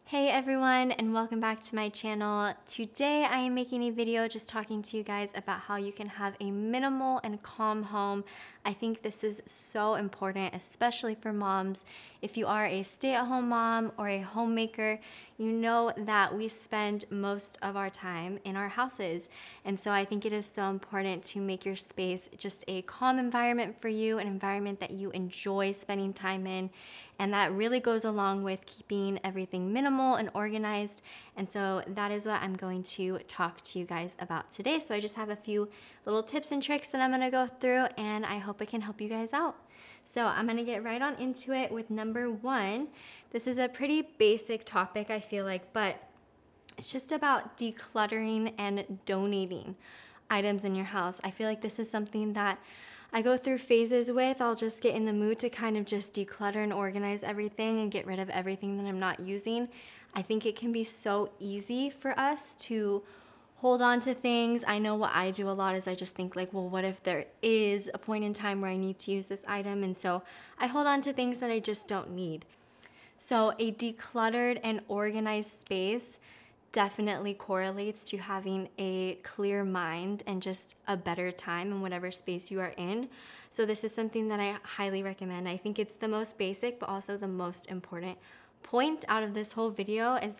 Hey everyone, and welcome back to my channel. Today I am making a video just talking to you guys about how you can have a minimal and calm home. I think this is so important, especially for moms. If you are a stay-at-home mom or a homemaker, you know that we spend most of our time in our houses. And so I think it is so important to make your space just a calm environment for you, an environment that you enjoy spending time in. And that really goes along with keeping everything minimal and organized. And so that is what I'm going to talk to you guys about today. So I just have a few little tips and tricks that I'm gonna go through, and I hope it can help you guys out. So I'm gonna get right on into it with number one. This is a pretty basic topic, I feel like, but it's just about decluttering and donating items in your house. I feel like this is something that I go through phases with. I'll just get in the mood to kind of just declutter and organize everything and get rid of everything that I'm not using. I think it can be so easy for us to hold on to things. I know what I do a lot is I just think like, well, what if there is a point in time where I need to use this item? And so I hold on to things that I just don't need. So a decluttered and organized space definitely correlates to having a clear mind and just a better time in whatever space you are in. So this is something that I highly recommend. I think it's the most basic, but also the most important point out of this whole video is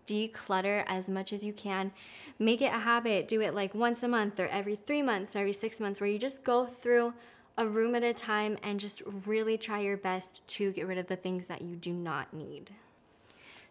declutter as much as you can. Make it a habit. Do it like once a month or every 3 months or every 6 months, where you just go through a room at a time and just really try your best to get rid of the things that you do not need.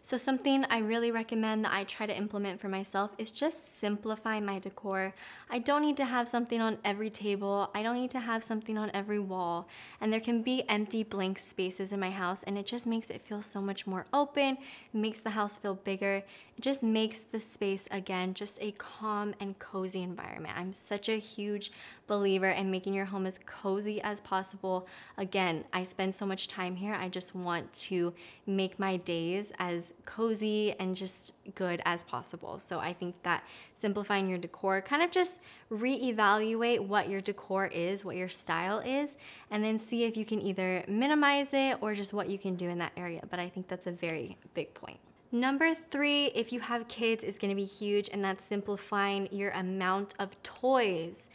So something I really recommend that I try to implement for myself is just simplify my decor. I don't need to have something on every table. I don't need to have something on every wall. And there can be empty blank spaces in my house, and it just makes it feel so much more open. It makes the house feel bigger. It just makes the space, again, just a calm and cozy environment. I'm such a huge believer in making your home as cozy as possible. Again, I spend so much time here. I just want to make my days as cozy and just good as possible. So I think that simplifying your decor, kind of just reevaluate what your decor is, what your style is, and then see if you can either minimize it or just what you can do in that area. But I think that's a very big point. Number three, if you have kids, is going to be huge, and that's simplifying your amount of toys.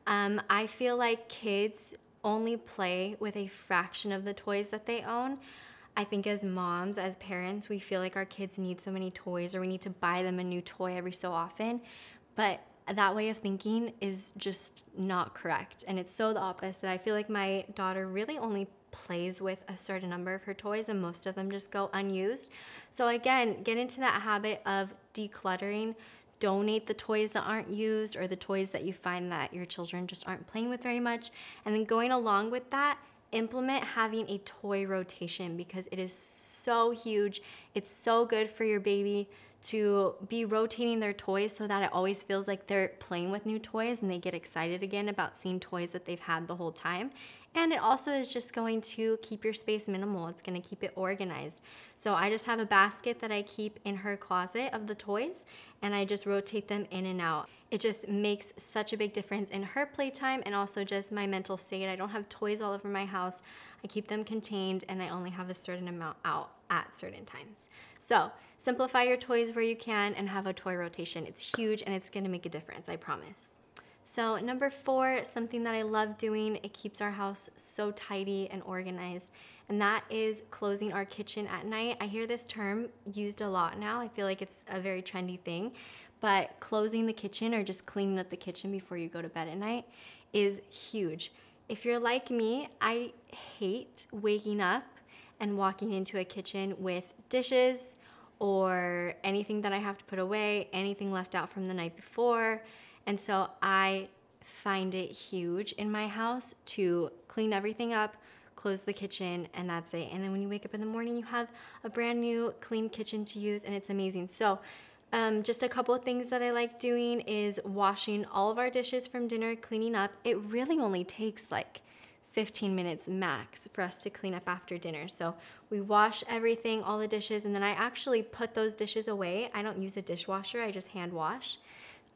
I feel like kids only play with a fraction of the toys that they own. I think as moms, as parents, we feel like our kids need so many toys, or we need to buy them a new toy every so often. But that way of thinking is just not correct. And it's so the opposite. I feel like my daughter really only plays with a certain number of her toys, and most of them just go unused. So again, get into that habit of decluttering. Donate the toys that aren't used, or the toys that you find that your children just aren't playing with very much. And then going along with that, implement having a toy rotation, because it is so huge. It's so good for your baby to be rotating their toys so that it always feels like they're playing with new toys and they get excited again about seeing toys that they've had the whole time. And it also is just going to keep your space minimal. It's going to keep it organized. So I just have a basket that I keep in her closet of the toys, and I just rotate them in and out. It just makes such a big difference in her playtime and also just my mental state. I don't have toys all over my house. I keep them contained, and I only have a certain amount out at certain times. So simplify your toys where you can and have a toy rotation. It's huge, and it's going to make a difference, I promise. So number four, something that I love doing, it keeps our house so tidy and organized, and that is closing our kitchen at night. I hear this term used a lot now. I feel like it's a very trendy thing, but closing the kitchen, or just cleaning up the kitchen before you go to bed at night, is huge. If you're like me, I hate waking up and walking into a kitchen with dishes or anything that I have to put away, anything left out from the night before. And so I find it huge in my house to clean everything up, close the kitchen, and that's it. And then when you wake up in the morning, you have a brand new clean kitchen to use, and it's amazing. So just a couple of things that I like doing is washing all of our dishes from dinner, cleaning up. It really only takes like 15 minutes max for us to clean up after dinner. So we wash everything, all the dishes, and then I actually put those dishes away. I don't use a dishwasher, I just hand wash.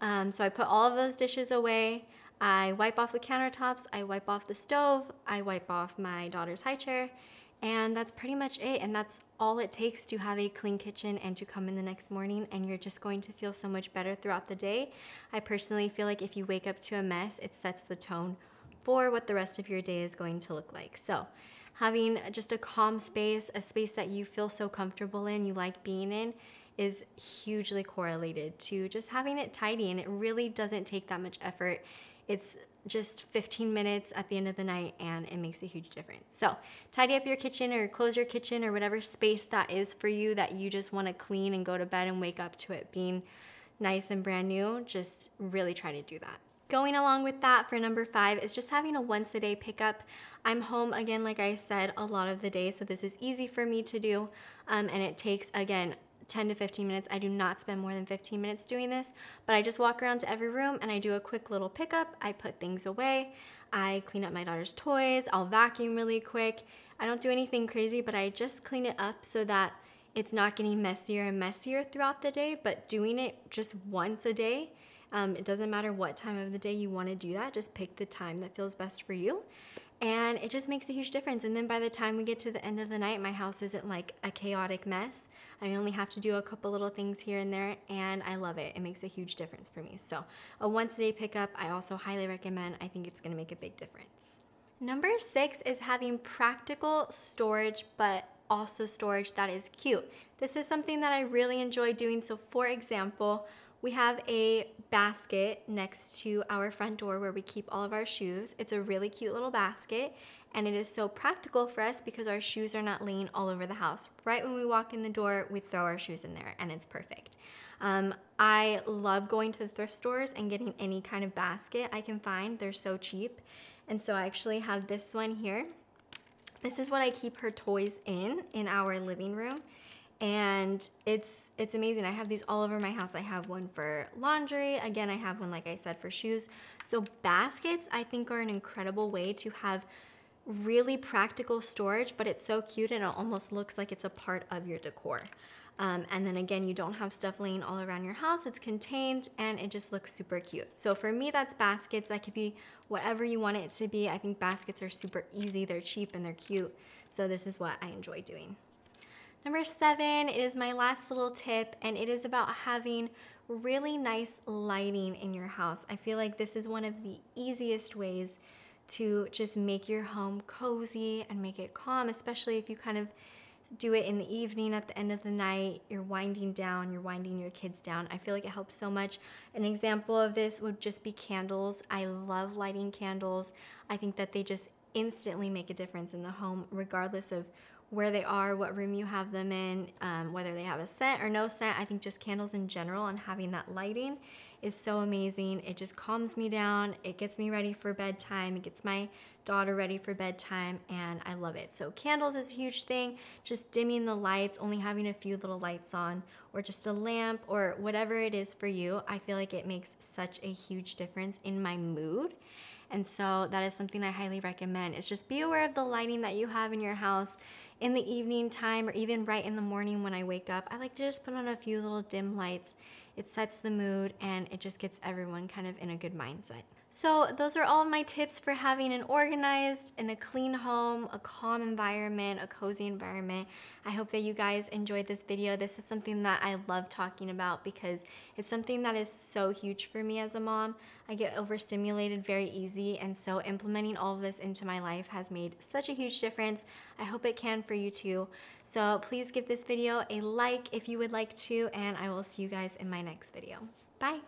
So I put all of those dishes away. I wipe off the countertops, I wipe off the stove, I wipe off my daughter's high chair, And that's pretty much it. And that's all it takes to have a clean kitchen and to come in the next morning, and you're just going to feel so much better throughout the day. I personally feel like if you wake up to a mess, it sets the tone for what the rest of your day is going to look like. So having just a calm space, a space that you feel so comfortable in, you like being in, is hugely correlated to just having it tidy. And it really doesn't take that much effort. It's just 15 minutes at the end of the night, and it makes a huge difference. So tidy up your kitchen, or close your kitchen, or whatever space that is for you that you just want to clean and go to bed and wake up to it being nice and brand new. Just really try to do that. Going along with that, for number 5 is just having a once a day pickup. I'm home again, like I said, a lot of the day, so this is easy for me to do, and it takes, again, 10 to 15 minutes. I do not spend more than 15 minutes doing this, but I just walk around to every room and I do a quick little pickup. I put things away. I clean up my daughter's toys. I'll vacuum really quick. I don't do anything crazy, but I just clean it up so that it's not getting messier and messier throughout the day, but doing it just once a day. It doesn't matter what time of the day you want to do that. Just pick the time that feels best for you. And it just makes a huge difference. And then by the time we get to the end of the night, my house isn't like a chaotic mess. I only have to do a couple little things here and there, and I love it. It makes a huge difference for me. So a once a day pickup, I also highly recommend. I think it's gonna make a big difference. Number 6 is having practical storage, but also storage that is cute. This is something that I really enjoy doing. So for example, we have a basket next to our front door where we keep all of our shoes. It's a really cute little basket, and it is so practical for us because our shoes are not laying all over the house. Right when we walk in the door, we throw our shoes in there, and it's perfect. I love going to the thrift stores and getting any kind of basket I can find. They're so cheap. And so I actually have this one here. This is what I keep her toys in our living room. And it's amazing. I have these all over my house. I have one for laundry. Again, I have one, like I said, for shoes. So baskets, I think, are an incredible way to have really practical storage, but it's so cute and it almost looks like it's a part of your decor. And then again, you don't have stuff laying all around your house. It's contained and it just looks super cute. So for me, that's baskets. That could be whatever you want it to be. I think baskets are super easy. They're cheap and they're cute. So this is what I enjoy doing. Number 7 is my last little tip, and it is about having really nice lighting in your house. I feel like this is one of the easiest ways to just make your home cozy and make it calm, especially if you kind of do it in the evening at the end of the night. You're winding down, you're winding your kids down. I feel like it helps so much. An example of this would just be candles. I love lighting candles. I think that they just instantly make a difference in the home, regardless of where they are, what room you have them in, whether they have a scent or no scent. I think just candles in general and having that lighting is so amazing. It just calms me down. It gets me ready for bedtime. It gets my daughter ready for bedtime, and I love it. So candles is a huge thing. Just dimming the lights, only having a few little lights on, or just a lamp, or whatever it is for you. I feel like it makes such a huge difference in my mood. And so that is something I highly recommend. Is just be aware of the lighting that you have in your house in the evening time, or even right in the morning when I wake up. I like to just put on a few little dim lights. It sets the mood and it just gets everyone kind of in a good mindset. So those are all of my tips for having an organized and a clean home, a calm environment, a cozy environment. I hope that you guys enjoyed this video. This is something that I love talking about because it's something that is so huge for me as a mom. I get overstimulated very easy, and so implementing all of this into my life has made such a huge difference. I hope it can for you too. So please give this video a like if you would like to, and I will see you guys in my next video. Bye.